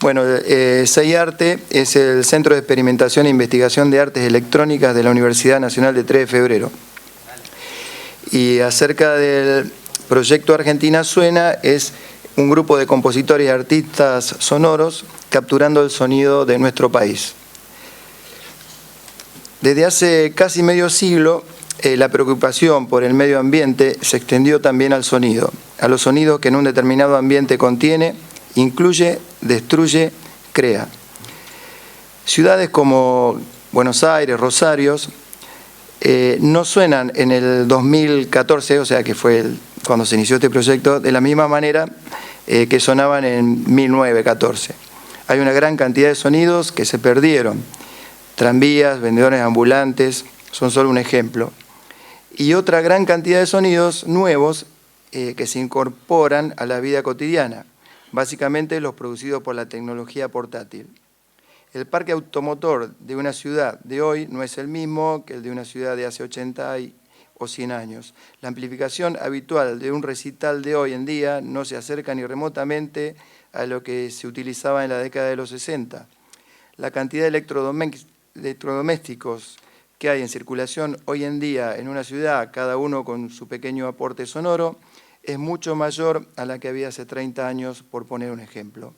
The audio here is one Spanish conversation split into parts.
Bueno, CEIARTE es el Centro de Experimentación e Investigación de Artes Electrónicas de la Universidad Nacional de 3 de Febrero. Y acerca del proyecto Argentina Suena, es un grupo de compositores y artistas sonoros capturando el sonido de nuestro país. Desde hace casi medio siglo, la preocupación por el medio ambiente se extendió también al sonido, a los sonidos que en un determinado ambiente contiene, incluye, destruye, crea. Ciudades como Buenos Aires, Rosario, no suenan en el 2014, o sea que fue cuando se inició este proyecto, de la misma manera que sonaban en 1914. Hay una gran cantidad de sonidos que se perdieron. Tranvías, vendedores ambulantes, son solo un ejemplo. Y otra gran cantidad de sonidos nuevos que se incorporan a la vida cotidiana, básicamente los producidos por la tecnología portátil. El parque automotor de una ciudad de hoy no es el mismo que el de una ciudad de hace 80 o 100 años. La amplificación habitual de un recital de hoy en día no se acerca ni remotamente a lo que se utilizaba en la década de los 60. La cantidad de electrodomésticos que hay en circulación hoy en día en una ciudad, cada uno con su pequeño aporte sonoro, es mucho mayor a la que había hace 30 años, por poner un ejemplo.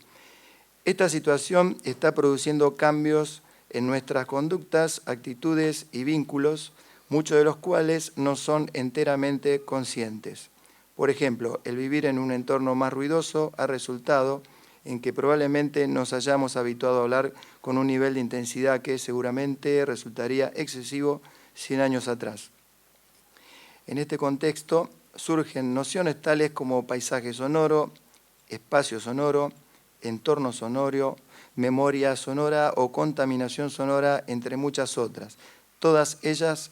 Esta situación está produciendo cambios en nuestras conductas, actitudes y vínculos, muchos de los cuales no son enteramente conscientes. Por ejemplo, el vivir en un entorno más ruidoso ha resultado en que probablemente nos hayamos habituado a hablar con un nivel de intensidad que seguramente resultaría excesivo 100 años atrás. En este contexto surgen nociones tales como paisaje sonoro, espacio sonoro, entorno sonoro, memoria sonora o contaminación sonora, entre muchas otras. Todas ellas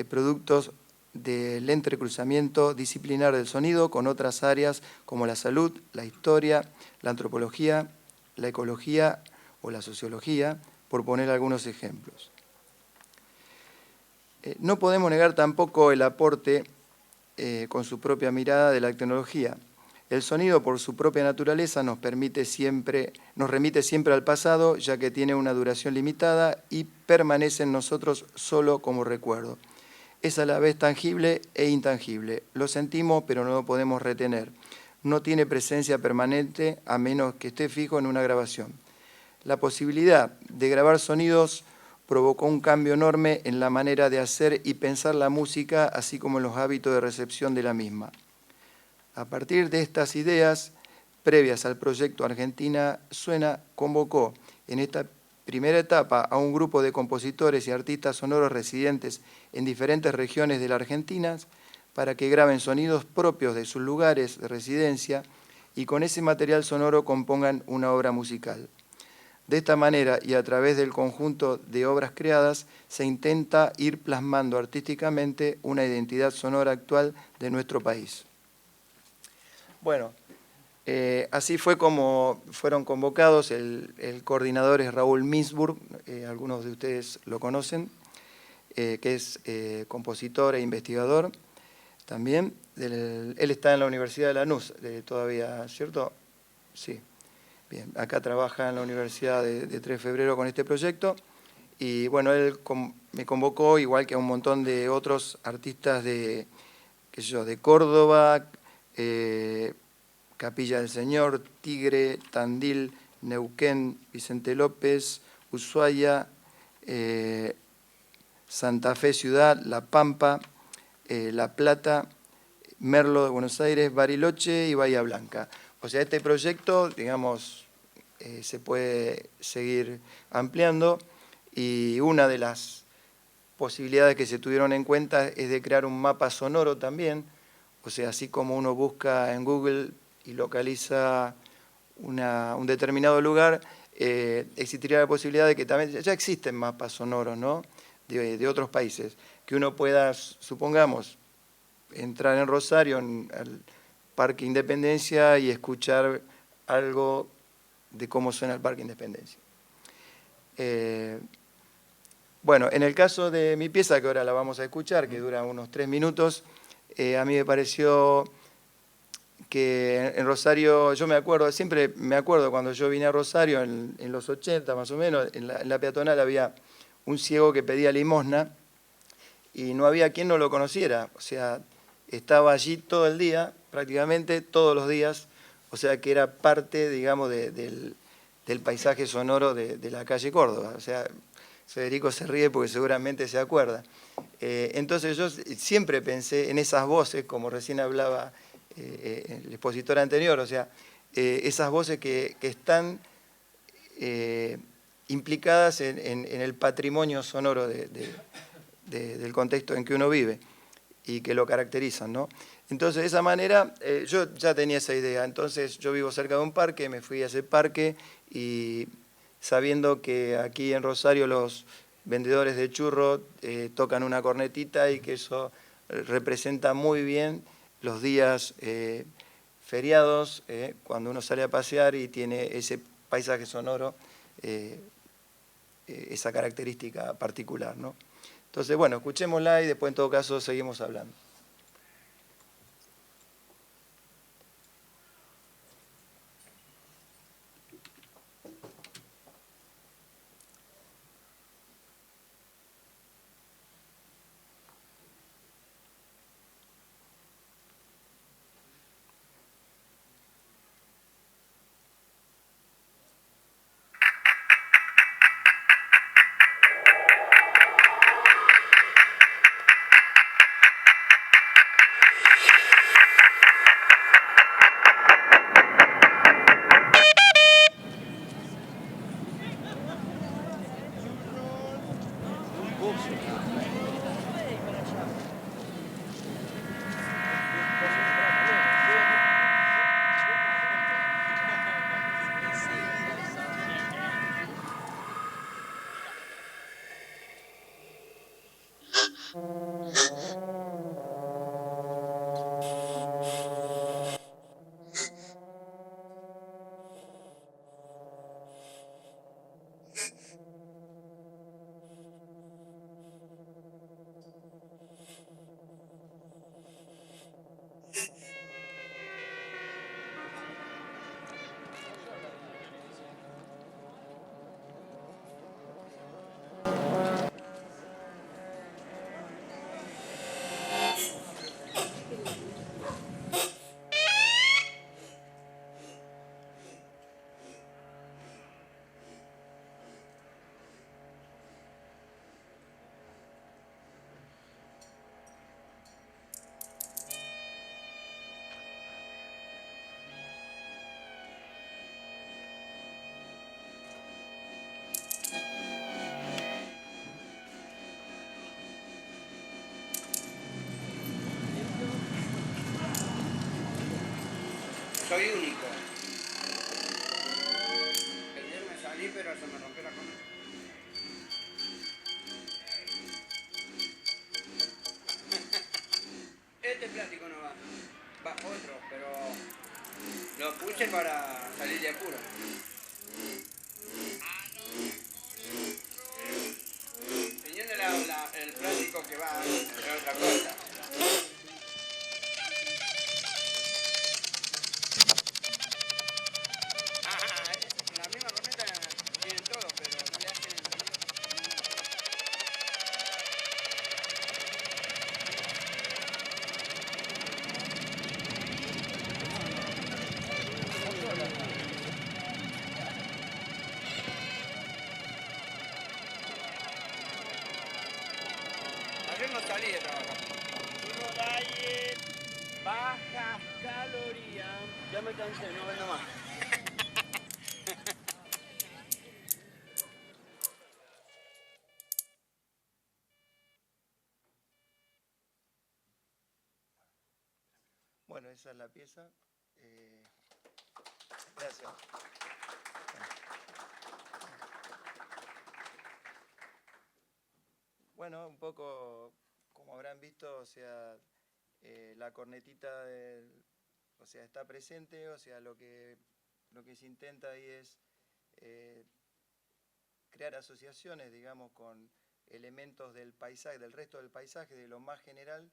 productos del entrecruzamiento disciplinar del sonido con otras áreas como la salud, la historia, la antropología, la ecología o la sociología, por poner algunos ejemplos. No podemos negar tampoco el aporte con su propia mirada de la tecnología. El sonido, por su propia naturaleza, nos remite siempre al pasado, ya que tiene una duración limitada y permanece en nosotros solo como recuerdo. Es a la vez tangible e intangible. Lo sentimos, pero no lo podemos retener. No tiene presencia permanente a menos que esté fijo en una grabación. La posibilidad de grabar sonidos provocó un cambio enorme en la manera de hacer y pensar la música, así como en los hábitos de recepción de la misma. A partir de estas ideas, previas al proyecto Argentina Suena, convocó en esta primera etapa a un grupo de compositores y artistas sonoros residentes en diferentes regiones de la Argentina para que graben sonidos propios de sus lugares de residencia y con ese material sonoro compongan una obra musical. De esta manera y a través del conjunto de obras creadas se intenta ir plasmando artísticamente una identidad sonora actual de nuestro país. Bueno, así fue como fueron convocados. El coordinador es Raúl Minsburg, algunos de ustedes lo conocen, que es compositor e investigador también. Él está en la Universidad de Lanús todavía, ¿cierto? Sí. Bien, acá trabaja en la Universidad de 3 de Febrero con este proyecto. Y bueno, él me convocó, igual que a un montón de otros artistas de Córdoba, Capilla del Señor, Tigre, Tandil, Neuquén, Vicente López, Ushuaia, Santa Fe Ciudad, La Pampa, La Plata, Merlo de Buenos Aires, Bariloche y Bahía Blanca. O sea, este proyecto, digamos, se puede seguir ampliando y una de las posibilidades que se tuvieron en cuenta es de crear un mapa sonoro también. O sea, así como uno busca en Google y localiza un determinado lugar, existiría la posibilidad de que también, ya existen mapas sonoros, ¿no?, de otros países, que uno pueda, supongamos, entrar en Rosario, al Parque Independencia y escuchar algo de cómo suena el Parque Independencia. Bueno, en el caso de mi pieza, que ahora la vamos a escuchar, que dura unos 3 minutos, a mí me pareció que en Rosario, yo me acuerdo, siempre me acuerdo cuando yo vine a Rosario en los 80 más o menos, en la peatonal había un ciego que pedía limosna y no había quien no lo conociera, o sea, estaba allí todo el día, prácticamente todos los días, o sea que era parte, digamos, del paisaje sonoro de la calle Córdoba, o sea, Federico se ríe porque seguramente se acuerda. Entonces yo siempre pensé en esas voces, como recién hablaba el expositor anterior, o sea, esas voces que están implicadas en el patrimonio sonoro del contexto en que uno vive y que lo caracterizan, ¿no? Entonces, de esa manera, yo ya tenía esa idea. Entonces, yo vivo cerca de un parque, me fui a ese parque y sabiendo que aquí en Rosario los vendedores de churros tocan una cornetita y que eso representa muy bien los días feriados, cuando uno sale a pasear y tiene ese paisaje sonoro, esa característica particular, ¿no? Entonces, bueno, escuchémosla y después en todo caso seguimos hablando. Soy único. Ayer me salí, pero se me rompió la corneta. Este plástico no va. Va otro, pero lo puse para salir de apuro. Teniendo el plástico que va, es otra cosa. La misma corneta tienen todo, pero no le hacen el sonido. Ayer no salí de trabajar. Uno diet, bajas calorías. Ya me cansé, no vendo más. Bueno, esa es la pieza. Gracias. Bueno, un poco, como habrán visto, o sea, la cornetita o sea, está presente, o sea, lo que se intenta ahí es eh, crear asociaciones, digamos, con elementos del paisaje, del resto del paisaje, de lo más general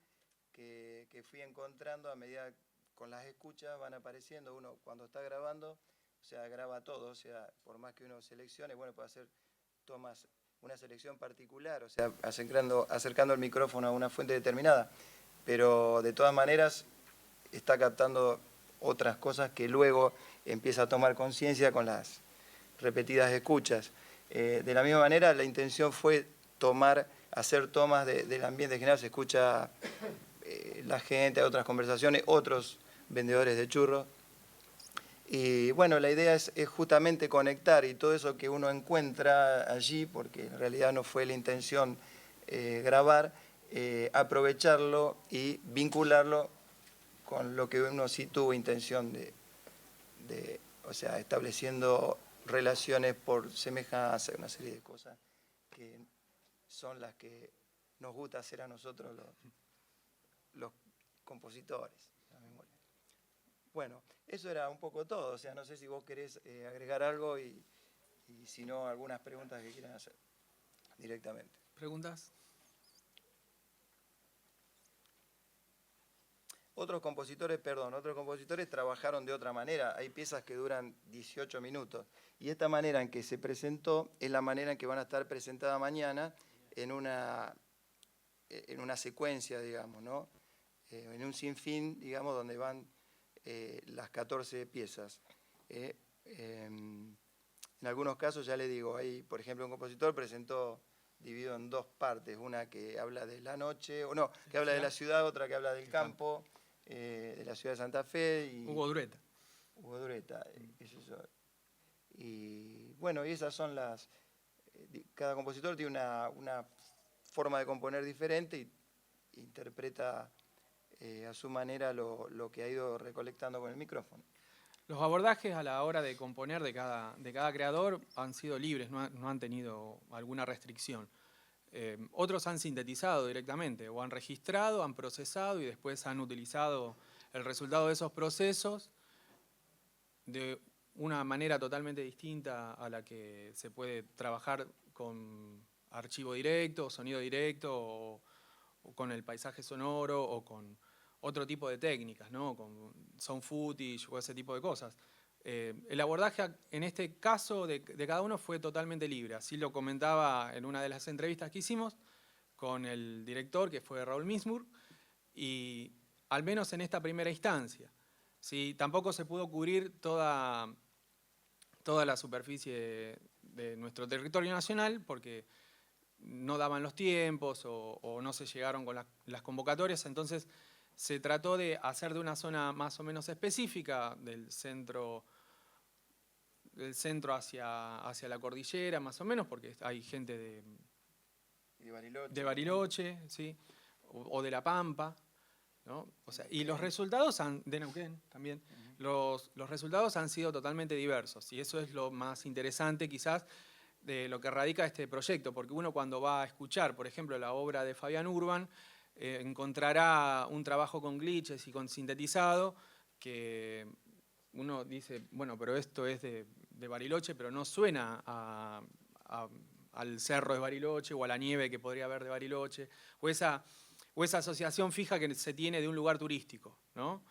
que fui encontrando a medida con las escuchas van apareciendo. Uno cuando está grabando, o sea, graba todo, o sea, por más que uno seleccione, bueno, puede hacer tomas, una selección particular, o sea, acercando el micrófono a una fuente determinada, pero de todas maneras está captando otras cosas que luego empieza a tomar conciencia con las repetidas escuchas. De la misma manera, la intención fue hacer tomas del ambiente general, se escucha la gente, otras conversaciones, otros vendedores de churros. Y bueno, la idea es justamente conectar y todo eso que uno encuentra allí, porque en realidad no fue la intención grabar, aprovecharlo y vincularlo con lo que uno sí tuvo intención o sea, estableciendo relaciones por semejanza, una serie de cosas que son las que nos gusta hacer a nosotros los compositores. Bueno, eso era un poco todo, o sea, no sé si vos querés agregar algo y si no, algunas preguntas que quieran hacer directamente. ¿Preguntas? Otros compositores trabajaron de otra manera. Hay piezas que duran 18 minutos. Y esta manera en que se presentó es la manera en que van a estar presentadas mañana en una secuencia, digamos, ¿no? En un sinfín, digamos, donde van las 14 piezas. En algunos casos, ya le digo, hay, por ejemplo, un compositor presentó dividido en dos partes, una que habla de la noche, o no, que habla de la ciudad, otra que habla del campo, de la ciudad de Santa Fe. Y Hugo Dureta. Hugo Dureta, qué sé yo. Y bueno, y esas son las... cada compositor tiene una forma de componer diferente y interpreta a su manera lo que ha ido recolectando con el micrófono. Los abordajes a la hora de componer de cada creador han sido libres, no han tenido alguna restricción. Otros han sintetizado directamente, o han registrado, han procesado y después han utilizado el resultado de esos procesos de una manera totalmente distinta a la que se puede trabajar con archivo directo, sonido directo, o con el paisaje sonoro, o con otro tipo de técnicas, ¿no? Con sound footage o ese tipo de cosas. El abordaje en este caso de cada uno fue totalmente libre. Así lo comentaba en una de las entrevistas que hicimos con el director, que fue Raúl Mismur, y al menos en esta primera instancia. ¿Sí? Tampoco se pudo cubrir toda la superficie de nuestro territorio nacional porque no daban los tiempos o no se llegaron con las convocatorias, entonces se trató de hacer de una zona más o menos específica del centro hacia la cordillera, más o menos, porque hay gente de Bariloche, ¿sí? o de La Pampa, ¿no? O sea, y los resultados de Neuquén también, los resultados han sido totalmente diversos, y eso es lo más interesante quizás de lo que radica este proyecto, porque uno cuando va a escuchar, por ejemplo, la obra de Fabián Urban, encontrará un trabajo con glitches y con sintetizado que uno dice, bueno, pero esto es de Bariloche, pero no suena al cerro de Bariloche o a la nieve que podría haber de Bariloche, o esa asociación fija que se tiene de un lugar turístico, ¿no?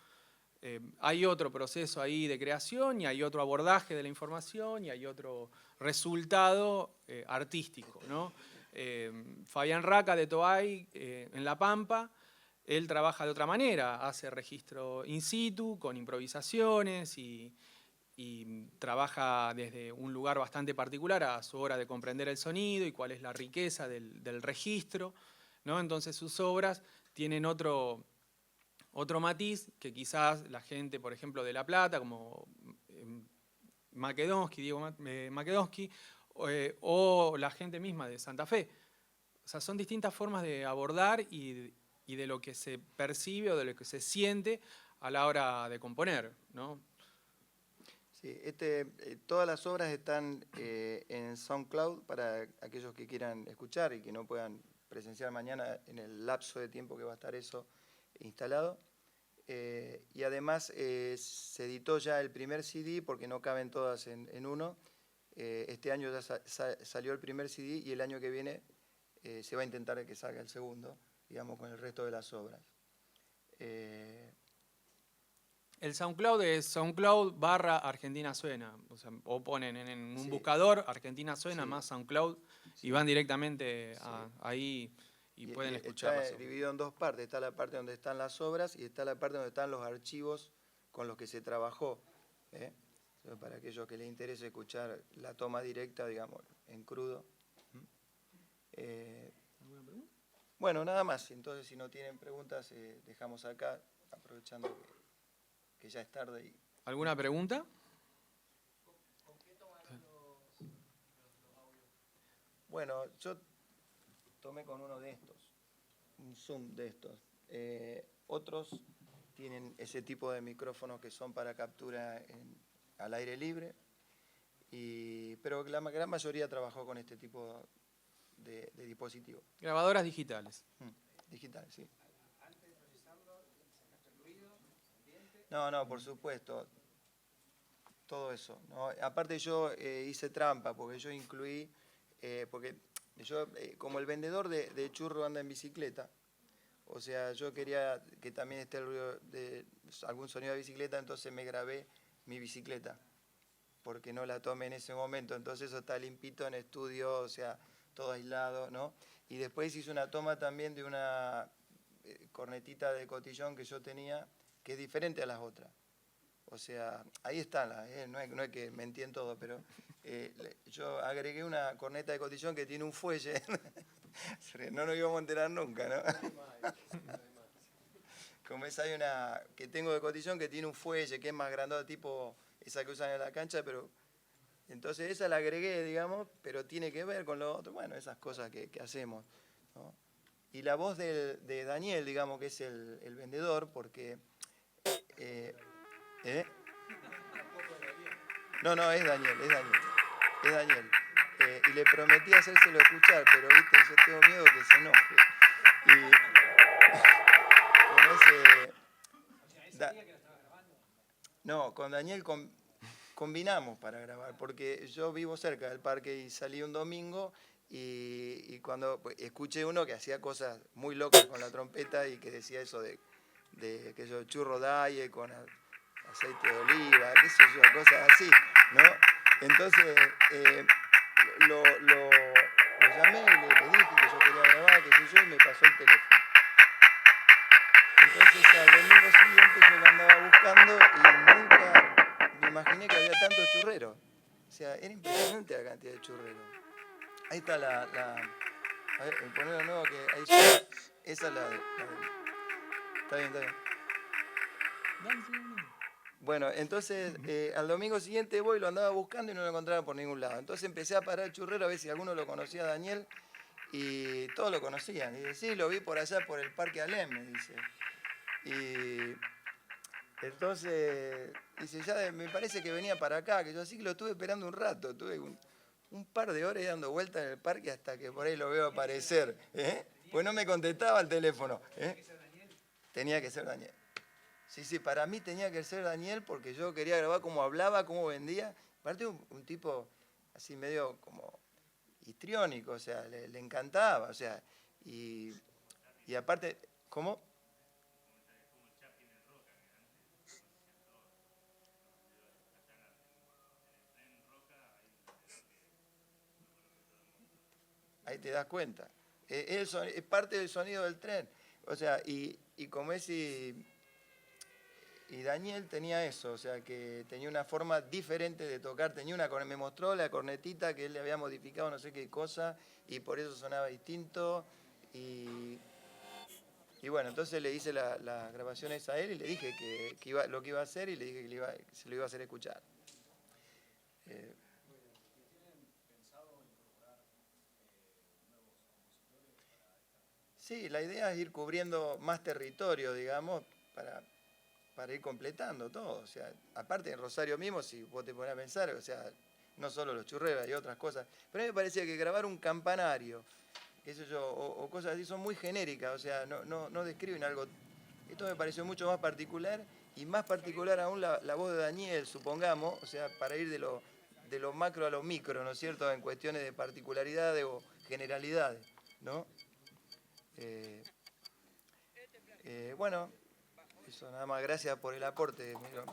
Hay otro proceso ahí de creación y hay otro abordaje de la información y hay otro resultado artístico, ¿no? Fabián Raca de Toay, en La Pampa, él trabaja de otra manera, hace registro in situ, con improvisaciones y trabaja desde un lugar bastante particular a su hora de comprender el sonido y cuál es la riqueza del registro, ¿no? Entonces sus obras tienen otro matiz que quizás la gente, por ejemplo, de La Plata, como Diego Makedonsky, o la gente misma de Santa Fe. O sea, son distintas formas de abordar y de lo que se percibe o de lo que se siente a la hora de componer, ¿no? Sí, todas las obras están en SoundCloud para aquellos que quieran escuchar y que no puedan presenciar mañana en el lapso de tiempo que va a estar eso instalado. Y además se editó ya el primer CD porque no caben todas en uno. Este año ya salió el primer CD y el año que viene se va a intentar que salga el segundo, digamos, con el resto de las obras. El SoundCloud es SoundCloud / Argentina Suena. O sea, o ponen en un Sí. buscador Argentina Suena Sí. más SoundCloud Sí. y van directamente Sí. ahí y pueden Está escucharlo. dividido en dos partes. Está la parte donde están las obras y está la parte donde están los archivos con los que se trabajó. ¿Eh? Entonces, para aquellos que les interese escuchar la toma directa, digamos, en crudo. ¿Alguna pregunta? Bueno, nada más. Entonces, si no tienen preguntas, dejamos acá, aprovechando que ya es tarde. ¿Alguna pregunta? Bueno, yo tomé con uno de estos, un Zoom de estos. Otros tienen ese tipo de micrófonos que son para captura al aire libre, pero la gran mayoría trabajó con este tipo de dispositivo. Grabadoras digitales. Digital, sí. No, por supuesto. Todo eso, ¿no? Aparte yo hice trampa, porque yo incluí, porque yo, como el vendedor de churro anda en bicicleta, o sea, yo quería que también esté el ruido de algún sonido de bicicleta, entonces me grabé mi bicicleta, porque no la tomé en ese momento, entonces eso está limpito en estudio, o sea, todo aislado, ¿no? Y después hice una toma también de una cornetita de cotillón que yo tenía, que es diferente a las otras. O sea, ahí están, no es que mentí en todo, pero yo agregué una corneta de cotillón que tiene un fuelle. No nos íbamos a enterar nunca, ¿no? Como esa hay una que tengo de cotillón que tiene un fuelle que es más grande, tipo esa que usan en la cancha, pero entonces esa la agregué, digamos, pero tiene que ver con lo otro. Bueno, esas cosas que hacemos, ¿no? Y la voz de Daniel, digamos, que es el vendedor, porque... No, es Daniel. Y le prometí hacérselo escuchar, pero viste, yo tengo miedo que se enoje. Y con ese... No, con Daniel combinamos para grabar, porque yo vivo cerca del parque y salí un domingo y cuando escuché uno que hacía cosas muy locas con la trompeta y que decía eso de que yo churro dalle con aceite de oliva, qué sé yo, cosas así, ¿no? Entonces lo llamé y le dije que yo quería grabar, qué sé yo, y me pasó el teléfono. Entonces al domingo siguiente yo lo andaba buscando y nunca me imaginé que había tantos churreros. O sea, era impresionante la cantidad de churreros. Ahí está a ver, ponelo de nuevo que ahí está. Esa es la de... Está bien. Bueno, entonces al domingo siguiente voy, lo andaba buscando y no lo encontraba por ningún lado. Entonces empecé a parar el churrero a ver si alguno lo conocía a Daniel y todos lo conocían. Y dice, sí, lo vi por allá por el Parque Alem, me dice. Y entonces dice, ya me parece que venía para acá, que yo así que lo estuve esperando un rato, tuve un par de horas dando vueltas en el parque hasta que por ahí lo veo aparecer. Pues no me contestaba el teléfono. Tenía que ser Daniel. Sí, para mí tenía que ser Daniel porque yo quería grabar cómo hablaba, cómo vendía. Aparte un tipo así medio como histriónico, o sea, le encantaba, o sea, y aparte, ¿cómo? Ahí te das cuenta. Es parte del sonido del tren. O sea, y como es y Daniel tenía eso, o sea, que tenía una forma diferente de tocar. Me mostró la cornetita que él le había modificado no sé qué cosa, y por eso sonaba distinto. Y bueno, entonces le hice las grabaciones a él y le dije que lo que iba a hacer y le dije que se lo iba a hacer escuchar. Sí, la idea es ir cubriendo más territorio, digamos, para ir completando todo. O sea, aparte en Rosario mismo, si vos te pones a pensar, o sea, no solo los churreros, hay otras cosas. Pero a mí me parecía que grabar un campanario, qué sé yo, o cosas así son muy genéricas, o sea, no describen algo. Esto me pareció mucho más particular, y más particular aún la voz de Daniel, supongamos, o sea, para ir de lo macro a lo micro, ¿no es cierto?, en cuestiones de particularidades o generalidades, ¿no? Bueno, Eso, nada más. Gracias por el aporte. Miro.